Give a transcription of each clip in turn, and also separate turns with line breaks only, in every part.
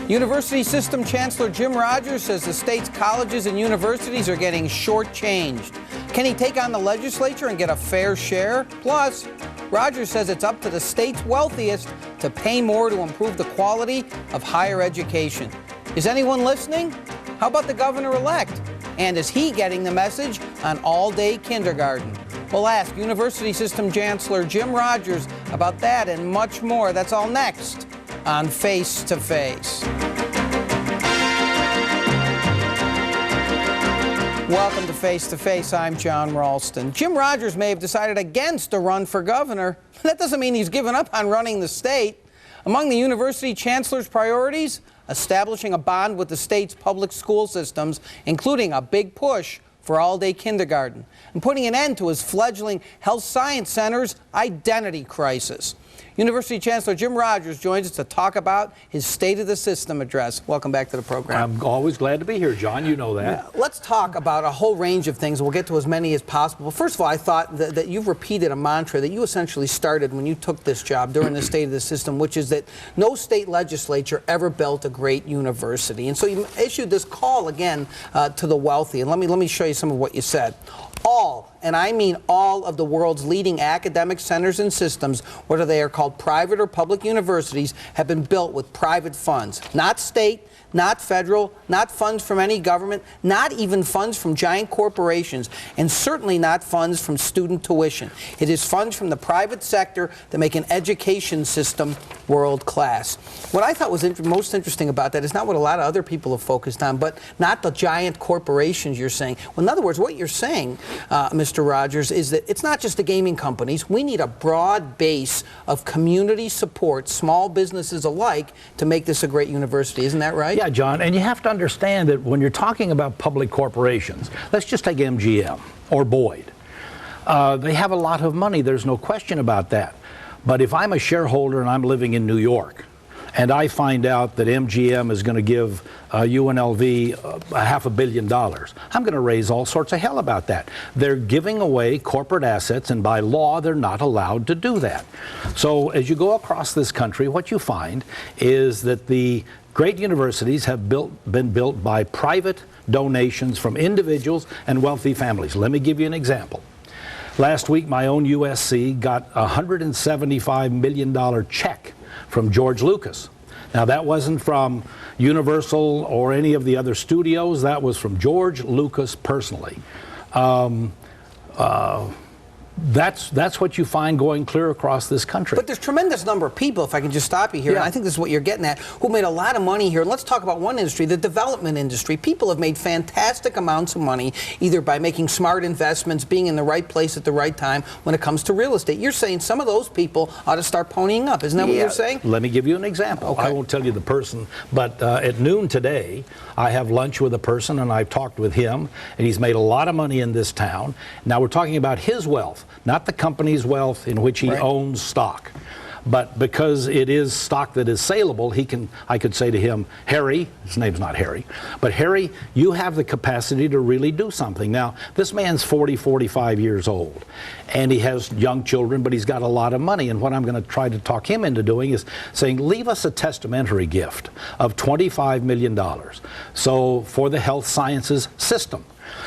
University System Chancellor Jim Rogers says the state's colleges and universities are getting shortchanged. Can he take on the legislature and get a fair share? Plus, Rogers says it's up to the state's wealthiest to pay more to improve the quality of higher education. Is anyone listening? How about the governor-elect? And is he getting the message on all-day kindergarten? We'll ask University System Chancellor Jim Rogers about that and much more. That's all next on Face to Face. Welcome to Face to Face. I'm John Ralston. Jim Rogers may have decided against a run for governor. That doesn't mean he's given up on running the state. Among the university chancellor's priorities, establishing a bond with the state's public school systems, including a big push for all-day kindergarten, and putting an end to his fledgling health science center's identity crisis. University Chancellor Jim Rogers joins us to talk about his State of the System address. Welcome back to the program.
I'm always glad to be here, John. You know that.
Let's talk about a whole range of things. We'll get to as many as possible. First of all, I thought that you've repeated a mantra that you essentially started when you took this job during the State of the System, which is that no state legislature ever built a great university. And so you issued this call again to the wealthy. And let me show you some of what you said. All, and I mean all, of the world's leading academic centers and systems, whether they are called private or public universities, have been built with private funds. Not state, not federal, not funds from any government, not even funds from giant corporations, and certainly not funds from student tuition. It is funds from the private sector that make an education system world class. What I thought was most interesting about that is not what a lot of other people have focused on, but not the giant corporations you're saying. Well, in other words, what you're saying, Mr. Rogers, is that it's not just the gaming companies. We need a broad base of community support, small businesses alike, to make this a great university. Isn't that right?
Yeah, John, and you have to understand that when you're talking about public corporations, let's just take MGM or Boyd. They have a lot of money, there's no question about that. But if I'm a shareholder and I'm living in New York, and I find out that MGM is going to give UNLV $500 million, I'm going to raise all sorts of hell about that. They're giving away corporate assets, and by law, they're not allowed to do that. So as you go across this country, what you find is that the great universities have been built by private donations from individuals and wealthy families. Let me give you an example. Last week, my own USC got a $175 million check from George Lucas. Now, that wasn't from Universal or any of the other studios. That was from George Lucas personally. That's what you find going clear across this country.
But there's a tremendous number of people, if I can just stop you here, and I think this is what you're getting at, who made a lot of money here. And let's talk about one industry, the development industry. People have made fantastic amounts of money, either by making smart investments, being in the right place at the right time when it comes to real estate. You're saying some of those people ought to start ponying up. Isn't that what you're saying?
Let me give you an example. Okay. I won't tell you the person, but at noon today, I have lunch with a person, and I've talked with him, and he's made a lot of money in this town. Now we're talking about his wealth, not the company's wealth in which he owns stock. But because it is stock that is saleable, I could say to him, Harry, his name's not Harry, but Harry, you have the capacity to really do something. Now, this man's 40, 45 years old, and he has young children, but he's got a lot of money. And what I'm going to try to talk him into doing is saying, leave us a testamentary gift of $25 million. So for the health sciences system.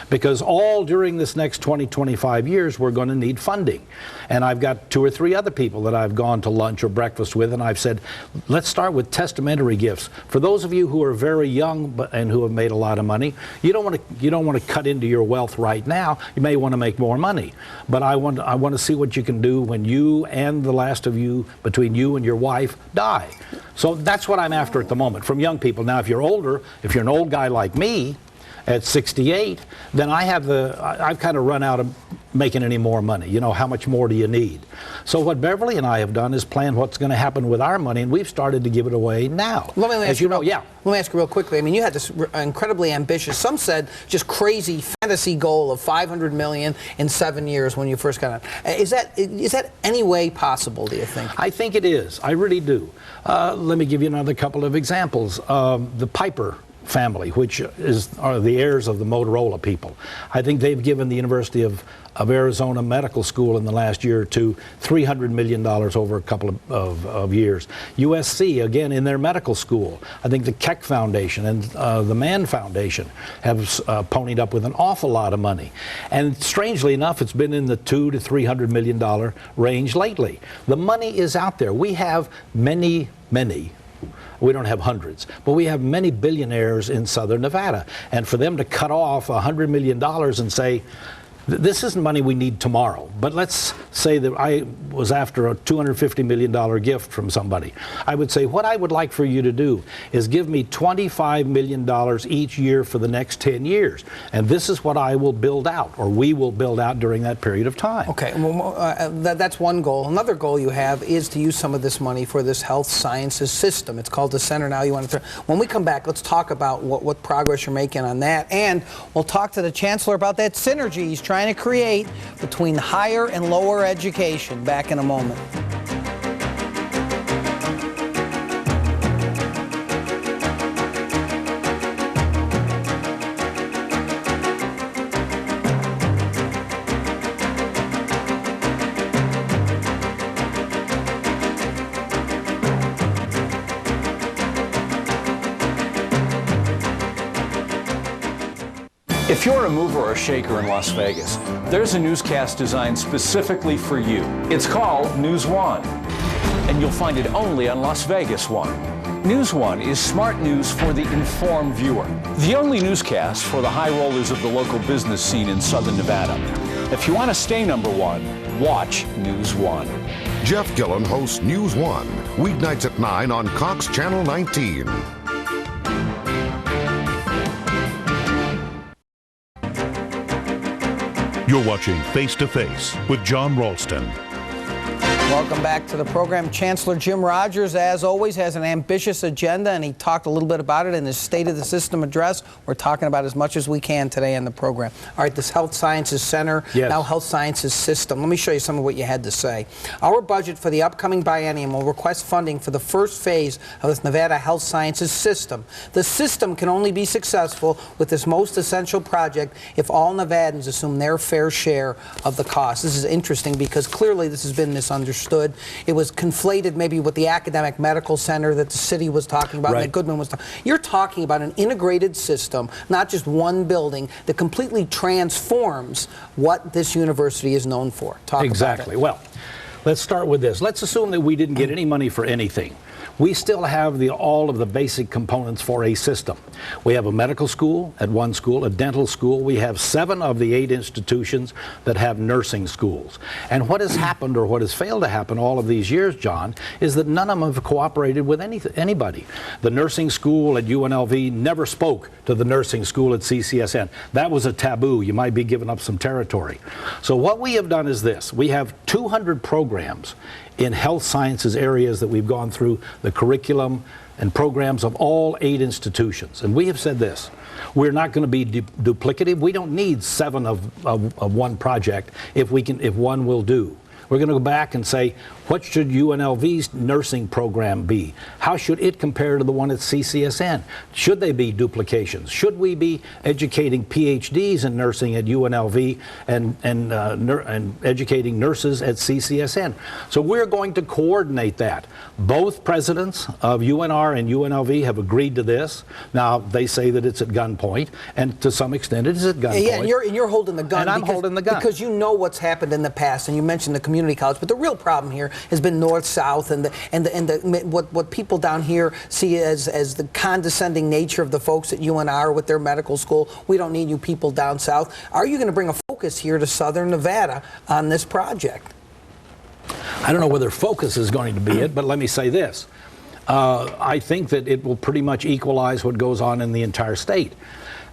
Because all during this next 20, 25 years, we're going to need funding. And I've got 2 or 3 other people that I've gone to lunch or breakfast with, and I've said, let's start with testamentary gifts. For those of you who are very young and who have made a lot of money, you don't want to cut into your wealth right now. You may want to make more money. But I want to see what you can do when you and the last of you, between you and your wife, die. So that's what I'm after at the moment from young people. Now, if you're older, if you're an old guy like me, at 68, then I've kind of run out of making any more money. You know, how much more do you need? So what Beverly and I have done is plan what's going to happen with our money, and we've started to give it away now.
Let me ask you real quickly. I mean, you had this incredibly ambitious, some said just crazy fantasy goal of $500 million in 7 years when you first got on. Is that any way possible, do you think?
I think it is. I really do. Let me give you another couple of examples. The Piper family, which are the heirs of the Motorola people. I think they've given the University of Arizona Medical School in the last year or two $300 million over a couple of years. USC, again, in their medical school. I think the Keck Foundation and the Mann Foundation have ponied up with an awful lot of money. And strangely enough, it's been in the $200 to $300 million range lately. The money is out there. We have many, we don't have hundreds, but we have many billionaires in Southern Nevada. And for them to cut off $100 million and say, this isn't money we need tomorrow, but let's say that I was after a $250 million gift from somebody. I would say, what I would like for you to do is give me $25 million each year for the next 10 years. And this is what I will build out, or we will build out during that period of time.
Okay, well, that's one goal. Another goal you have is to use some of this money for this health sciences system. It's called the center now. You want to. When we come back, let's talk about what progress you're making on that, and we'll talk to the Chancellor about that synergy he's trying to create between higher and lower education. Back in a moment.
If you're a mover or shaker in Las Vegas, there's a newscast designed specifically for you. It's called News One, and you'll find it only on Las Vegas One. News One is smart news for the informed viewer. The only newscast for the high rollers of the local business scene in Southern Nevada. If you want to stay number one, watch News One.
Jeff Gillen hosts News One, weeknights at 9 on Cox Channel 19.
You're watching Face to Face with John Ralston.
Welcome back to the program. Chancellor Jim Rogers, as always, has an ambitious agenda, and he talked a little bit about it in his State of the System address. We're talking about as much as we can today in the program. All right, this Health Sciences Center,
yes.
Now Health Sciences System. Let me show you some of what you had to say. Our budget for the upcoming biennium will request funding for the first phase of this Nevada Health Sciences System. The system can only be successful with this most essential project if all Nevadans assume their fair share of the cost. This is interesting because clearly this has been misunderstood. It was conflated maybe with the academic medical center that the city was talking about,
right.
And that Goodman was talking. You're talking about an integrated system, not just one building, that completely transforms what this university is known for. Talk
exactly.
about it.
Well, let's start with this. Let's assume that we didn't get any money for anything. We still have all of the basic components for a system. We have a medical school at one school, a dental school. We have 7 of the 8 institutions that have nursing schools. And what has happened, or what has failed to happen all of these years, John, is that none of them have cooperated with anybody. The nursing school at UNLV never spoke to the nursing school at CCSN. That was a taboo. You might be giving up some territory. So what we have done is this. We have 200 programs in health sciences areas that we've gone through the curriculum and programs of all 8 institutions. And we have said this: we're not going to be duplicative. We don't need 7 of one project if one will do. We're going to go back and say, what should UNLV's nursing program be? How should it compare to the one at CCSN? Should they be duplications? Should we be educating PhDs in nursing at UNLV and educating nurses at CCSN? So we're going to coordinate that. Both presidents of UNR and UNLV have agreed to this. Now, they say that it's at gunpoint, and to some extent it is at gunpoint.
Yeah, and you're holding the gun.
And I'm holding the gun.
Because you know what's happened in the past, and you mentioned the community college, but the real problem here has been north-south and what people down here see as the condescending nature of the folks at UNR with their medical school. We don't need you people down south. Are you going to bring a focus here to Southern Nevada on this project?
I don't know whether focus is going to be it, but let me say this. I think that it will pretty much equalize what goes on in the entire state.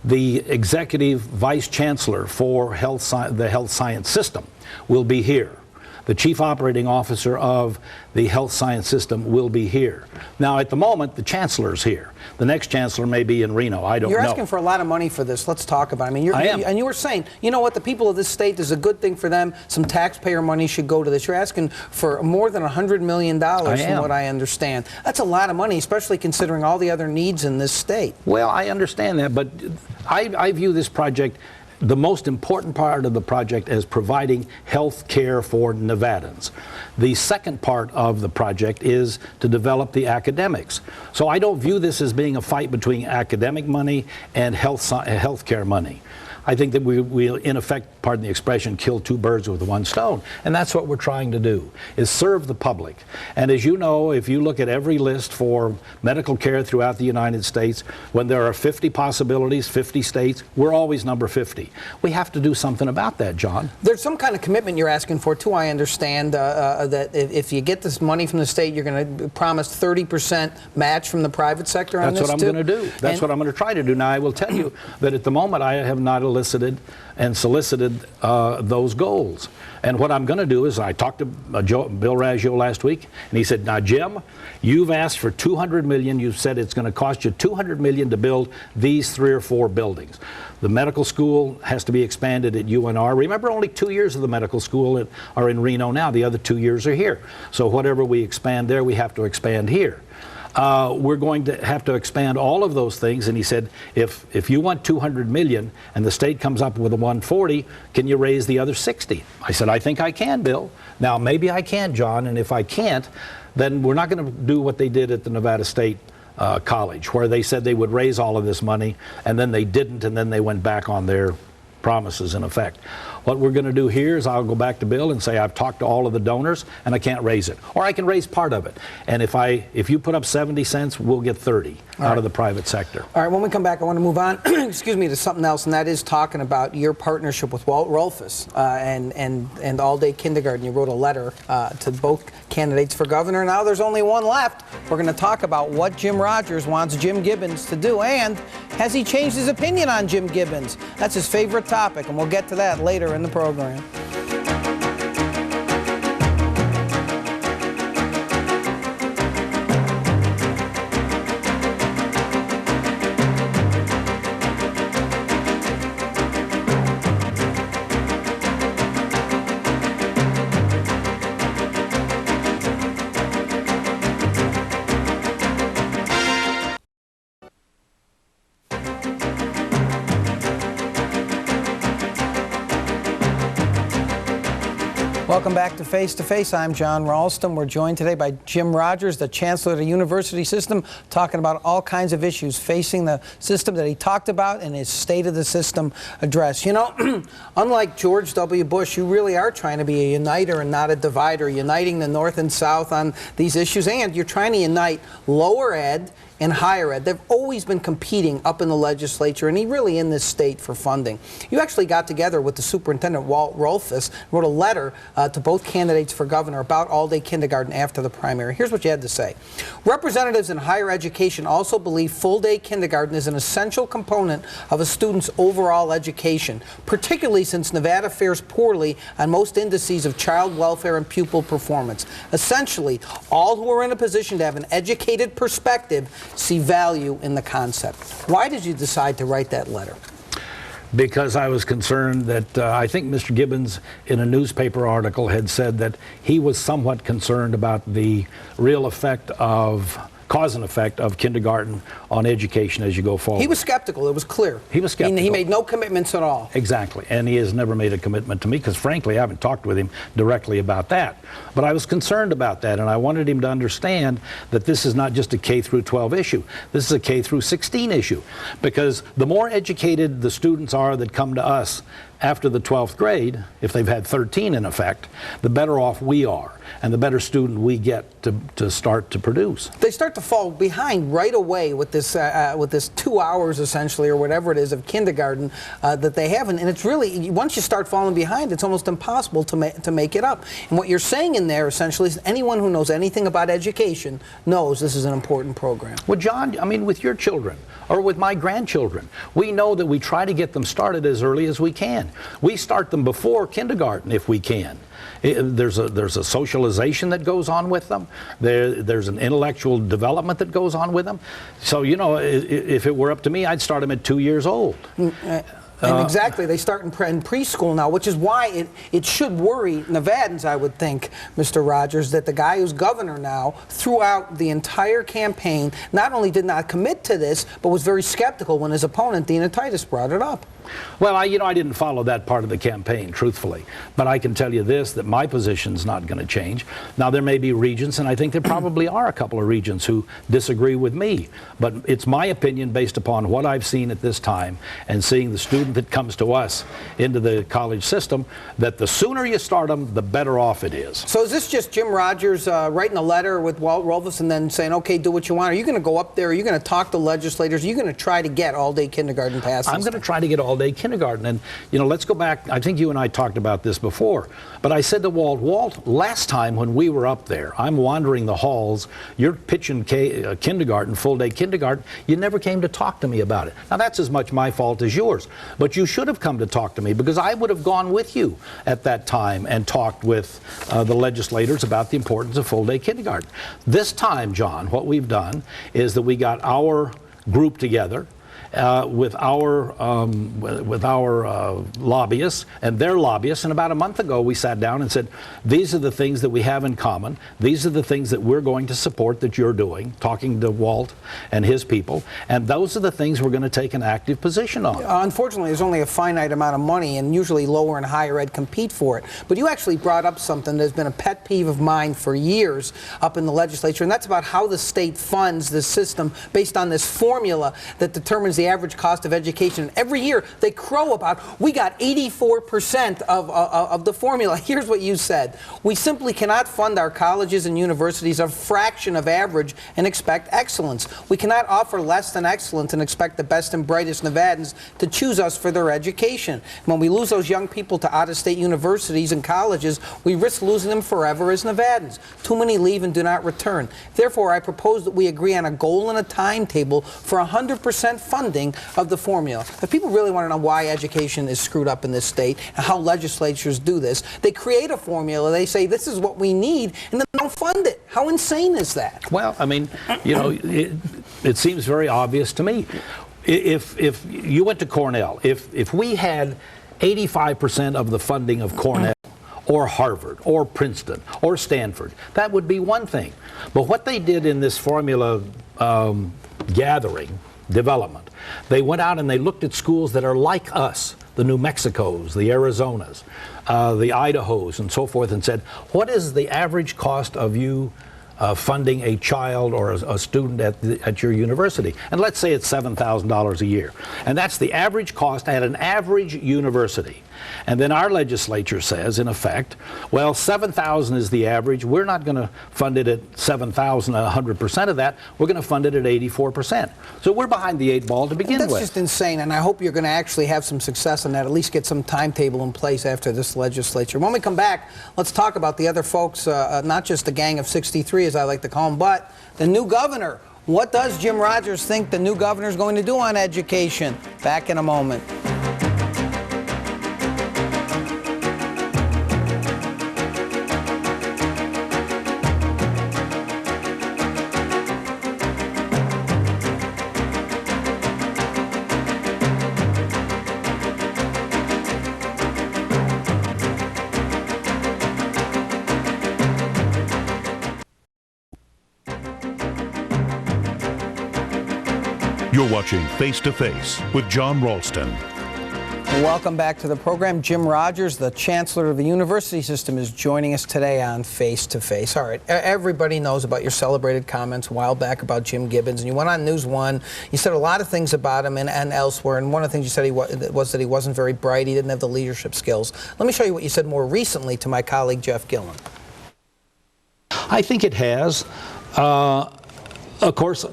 The executive vice chancellor for the health science system will be here. The chief operating officer of the health science system will be here. Now, at the moment, the chancellor's here. The next chancellor may be in Reno. I don't know.
You're asking for a lot of money for this. Let's talk about it. I mean,
I am.
And you were saying, you know what, the people of this state, this is a good thing for them. Some taxpayer money should go to this. You're asking for more than $100 million from what I understand. That's a lot of money, especially considering all the other needs in this state.
Well, I understand that, but I view this project, the most important part of the project, as providing health care for Nevadans. The second part of the project is to develop the academics. So I don't view this as being a fight between academic money and health care money. I think that we in effect, pardon the expression, kill two birds with one stone. And that's what we're trying to do, is serve the public. And as you know, if you look at every list for medical care throughout the United States, when there are 50 possibilities, 50 states, we're always number 50. We have to do something about that, John.
There's some kind of commitment you're asking for, too, I understand, that if you get this money from the state, you're going to promise 30% match from the private sector on this,
That's what I'm going to do. That's what I'm going to try to do. Now, I will tell you that at the moment, I have not elicited and solicited those goals. And what I'm going to do is, I talked to Bill Raggio last week, and he said, now, Jim, you've asked for $200 million. You've said it's going to cost you $200 million to build these 3 or 4 buildings. The medical school has to be expanded at UNR. Remember, only 2 years of the medical school are in Reno now. The other 2 years are here. So whatever we expand there, we have to expand here. We're going to have to expand all of those things. And he said, if you want $200 million and the state comes up with a 140, can you raise the other 60? I said, I think I can, Bill. Now, maybe I can, John, and if I can't, then we're not going to do what they did at the Nevada State College, where they said they would raise all of this money, and then they didn't, and then they went back on their promises, in effect. What we're going to do here is I'll go back to Bill and say I've talked to all of the donors and I can't raise it, or I can raise part of it. And if you put up 70 cents, we'll get 30 out of the private sector.
All right, when we come back, I want to move on, excuse me, to something else, and that is talking about your partnership with Walt Rolfus and all-day kindergarten. You wrote a letter to both candidates for governor. Now there's only one left. We're going to talk about what Jim Rogers wants Jim Gibbons to do, and has he changed his opinion on Jim Gibbons? That's his favorite topic, and we'll get to that later in the program. Welcome back to Face to Face. I'm John Ralston. We're joined today by Jim Rogers, the Chancellor of the University System, talking about all kinds of issues facing the system that he talked about in his State of the System address. You know, unlike George W. Bush, you really are trying to be a uniter and not a divider, uniting the North and South on these issues, and you're trying to unite lower ed and higher ed. They've always been competing up in the legislature and really in this state for funding. You actually got together with the superintendent, Walt Rolfus, wrote a letter to both candidates for governor about all-day kindergarten after the primary. Here's what you had to say. Representatives in higher education also believe full-day kindergarten is an essential component of a student's overall education, particularly since Nevada fares poorly on most indices of child welfare and pupil performance. Essentially, all who are in a position to have an educated perspective see value in the concept. Why did you decide to write that letter?
Because I was concerned that I think Mr. Gibbons in a newspaper article had said that he was somewhat concerned about the real effect of cause and effect of kindergarten on education as you go forward.
He was skeptical. It was clear.
He was skeptical.
He made no commitments at all.
Exactly. And he has never made a commitment to me because, frankly, I haven't talked with him directly about that. But I was concerned about that, and I wanted him to understand that this is not just a K through 12 issue. This is a K through 16 issue, because the more educated the students are that come to us after the 12th grade, if they've had 13 in effect, the better off we are. and the better student we get to start to produce.
They start to fall behind right away with this 2 hours essentially, or whatever it is, of kindergarten that they have, and it's really, once you start falling behind, it's almost impossible to make it up. And what you're saying in there essentially is anyone who knows anything about education knows this is an important program.
Well, John, I mean, with your children or with my grandchildren, we know that we try to get them started as early as we can. We start them before kindergarten if we can. There's a socialization that goes on with them. There's an intellectual development that goes on with them. So, you know, if it were up to me, I'd start them at 2 years old.
And exactly, they start in preschool now, which is why it should worry Nevadans, I would think, Mr. Rogers, that the guy who's governor now, throughout the entire campaign, not only did not commit to this, but was very skeptical when his opponent, Dina Titus, brought it up.
Well, I didn't follow that part of the campaign, truthfully. But I can tell you this, that my position's not going to change. Now, there may be regents, and I think there probably are a couple of regents who disagree with me. But it's my opinion based upon what I've seen at this time and seeing the student that comes to us into the college system, that the sooner you start them, the better off it is.
So is this just Jim Rogers writing a letter with Walt Rolfus and then saying, okay, do what you want? Are you going to go up there? Are you going to talk to legislators? Are you going to try to get all-day kindergarten passed?
I'm going to try to get all-day kindergarten. And, you know, let's go back. I think you and I talked about this before. But I said to Walt, last time when we were up there, I'm wandering the halls, you're pitching kindergarten, full-day kindergarten. You never came to talk to me about it. Now, that's as much my fault as yours. But you should have come to talk to me, because I would have gone with you at that time and talked with the legislators about the importance of full-day kindergarten. This time, John, what we've done is that we got our group together with our lobbyists and their lobbyists, and about a month ago we sat down and said, these are the things that we have in common, these are the things that we're going to support that you're doing, talking to Walt and his people, and those are the things we're going to take an active position on.
Unfortunately, there's only a finite amount of money, and usually lower and higher ed compete for it. But you actually brought up something that's been a pet peeve of mine for years up in the legislature, and that's about how the state funds the system based on this formula that determines the average cost of education. And every year they crow about, we got 84% of the formula. Here's what you said. We simply cannot fund our colleges and universities a fraction of average and expect excellence. We cannot offer less than excellence and expect the best and brightest Nevadans to choose us for their education. When we lose those young people to out-of-state universities and colleges, we risk losing them forever as Nevadans. Too many leave and do not return. Therefore, I propose that we agree on a goal and a timetable for 100% funding of the formula. If people really want to know why education is screwed up in this state and how legislatures do this, they create a formula, they say this is what we need, and then they don't fund it. How insane is that?
Well, I mean, you know, it seems very obvious to me. If you went to Cornell, if we had 85% of the funding of Cornell or Harvard or Princeton or Stanford, that would be one thing. But what they did in this formula gathering, development, they went out and they looked at schools that are like us, the New Mexicos, the Arizonas, the Idahos, and so forth, and said, what is the average cost of you funding a child or a student at your university? And let's say it's $7,000 a year. And that's the average cost at an average university. And then our legislature says, in effect, well, $7,000 is the average. We're not going to fund it at $7,000, 100% of that. We're going to fund it at 84%. So we're behind the 8 ball to begin with.
That's just insane, and I hope you're going to actually have some success in that, at least get some timetable in place after this legislature. When we come back, let's talk about the other folks, not just the Gang of 63, as I like to call them, but the new governor. What does Jim Rogers think the new governor is going to do on education? Back in a moment.
You're watching Face to Face with John Ralston.
Welcome back to the program. Jim Rogers, the Chancellor of the University System, is joining us today on Face to Face. All right, everybody knows about your celebrated comments a while back about Jim Gibbons, and you went on News One. You said a lot of things about him and elsewhere, and one of the things you said was that he wasn't very bright, he didn't have the leadership skills. Let me show you what you said more recently to my colleague Jeff Gillen.
I think it has. Of course,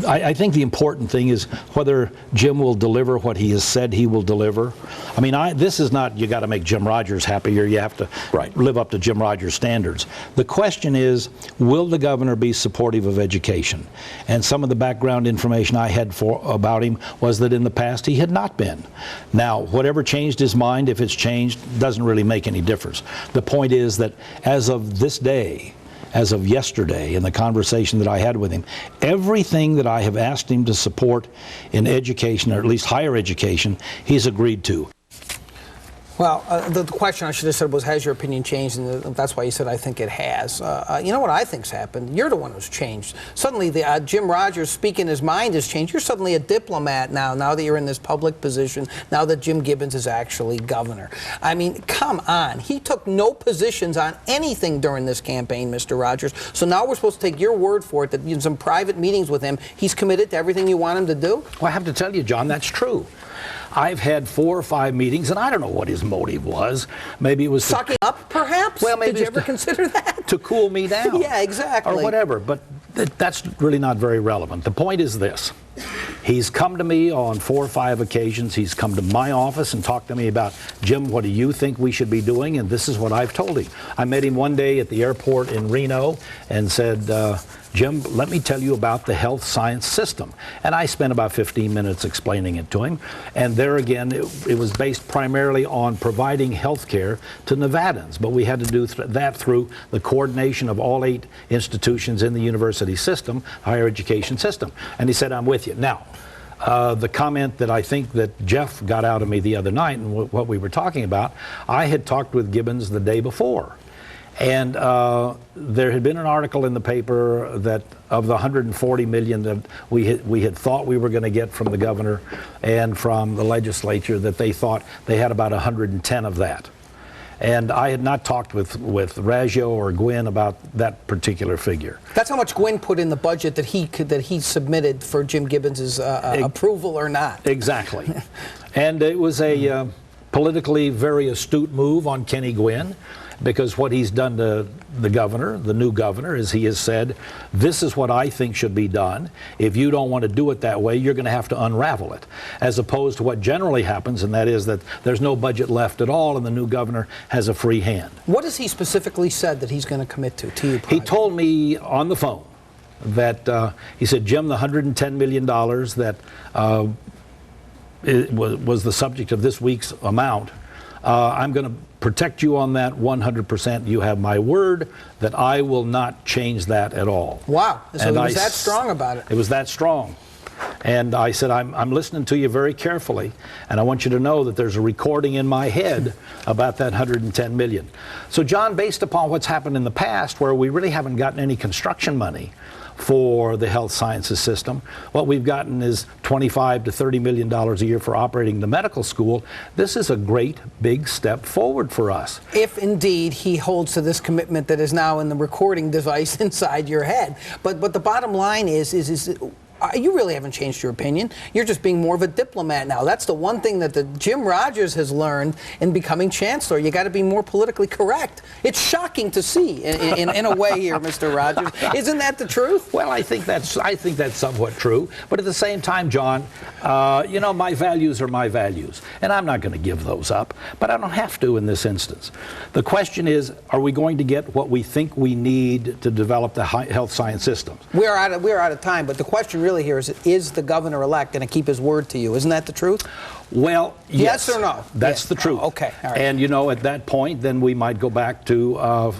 I think the important thing is whether Jim will deliver what he has said he will deliver. I mean, this is not you got to make Jim Rogers happy or you have to live up to Jim Rogers' standards. The question is, will the governor be supportive of education? And some of the background information I had about him was that in the past he had not been. Now, whatever changed his mind, if it's changed, doesn't really make any difference. The point is that as of this day, as of yesterday, in the conversation that I had with him, everything that I have asked him to support in education, or at least higher education, he's agreed to.
Well, the question I should have said was, has your opinion changed? And that's why you said, I think it has. You know what I think's happened? You're the one who's changed. Suddenly, Jim Rogers speaking his mind has changed. You're suddenly a diplomat now that you're in this public position, now that Jim Gibbons is actually governor. I mean, come on. He took no positions on anything during this campaign, Mr. Rogers. So now we're supposed to take your word for it that in some private meetings with him, he's committed to everything you want him to do?
Well, I have to tell you, John, that's true. I've had 4 or 5 meetings, and I don't know what his motive was. Maybe it was
sucking up, perhaps?
Well, maybe
did you ever consider that?
To cool me down.
Yeah, exactly.
Or whatever, but that's really not very relevant. The point is this. He's come to me on 4 or 5 occasions. He's come to my office and talked to me about, Jim, what do you think we should be doing? And this is what I've told him. I met him one day at the airport in Reno and said, Jim, let me tell you about the health science system. And I spent about 15 minutes explaining it to him. And there again, it was based primarily on providing health care to Nevadans. But we had to do that through the coordination of all 8 institutions in the university system, higher education system. And he said, I'm with you. Now, the comment that I think that Jeff got out of me the other night and what we were talking about, I had talked with Gibbons the day before. And there had been an article in the paper that of the $140 million that we had thought we were going to get from the governor and from the legislature, that they thought they had about 110 of that. And I had not talked with Raggio or Gwynn about that particular figure.
That's how much Gwynn put in the budget that he submitted for Jim Gibbons' approval or not.
Exactly. And it was a politically very astute move on Kenny Gwynn, because what he's done to the governor, the new governor, is he has said, this is what I think should be done. If you don't want to do it that way, you're going to have to unravel it. As opposed to what generally happens, and that is that there's no budget left at all and the new governor has a free hand. What
has he specifically said that he's going to commit to you?
He told me on the phone that, he said, Jim, the $110 million that was the subject of this week's amount, I'm going to protect you on that 100%. You have my word that I will not change that at all.
Wow. So he was that strong about it.
It was that strong. And I said, I'm listening to you very carefully, and I want you to know that there's a recording in my head about that $110 million. So, John, based upon what's happened in the past, where we really haven't gotten any construction money for the health sciences system, what we've gotten is $25 to $30 million a year for operating the medical school. This is a great big step forward for us.
If indeed he holds to this commitment that is now in the recording device inside your head. But the bottom line is you really haven't changed your opinion. You're just being more of a diplomat now. That's the one thing that the Jim Rogers has learned in becoming chancellor. You got to be more politically correct. It's shocking to see in a way here, Mr. Rogers. Isn't that the truth?
Well, I think that's somewhat true. But at the same time, John, you know, my values are my values, and I'm not going to give those up. But I don't have to in this instance. The question is, are we going to get what we think we need to develop the health science systems?
We're out of time. But the question really here is the governor-elect going to keep his word to you? Isn't that the truth?
Well, yes.
Yes or no?
That's the truth.
Oh, okay. All right.
And, you know, at that point, then we might go back to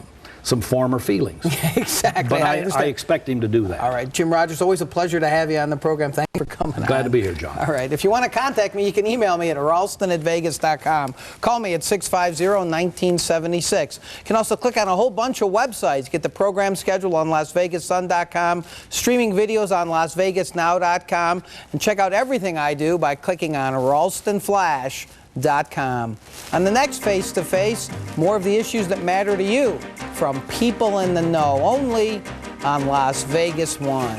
some former feelings.
Exactly.
But I expect him to do that.
All right. Jim Rogers, always a pleasure to have you on the program. Thank you for coming
Glad to be here, John.
All right. If you want to contact me, you can email me at ralston@vegas.com. Call me at 650-1976. You can also click on a whole bunch of websites. Get the program schedule on LasVegasSun.com, streaming videos on LasVegasNow.com, and check out everything I do by clicking on RalstonFlash.com. On the next Face to Face, more of the issues that matter to you from people in the know, only on Las Vegas One.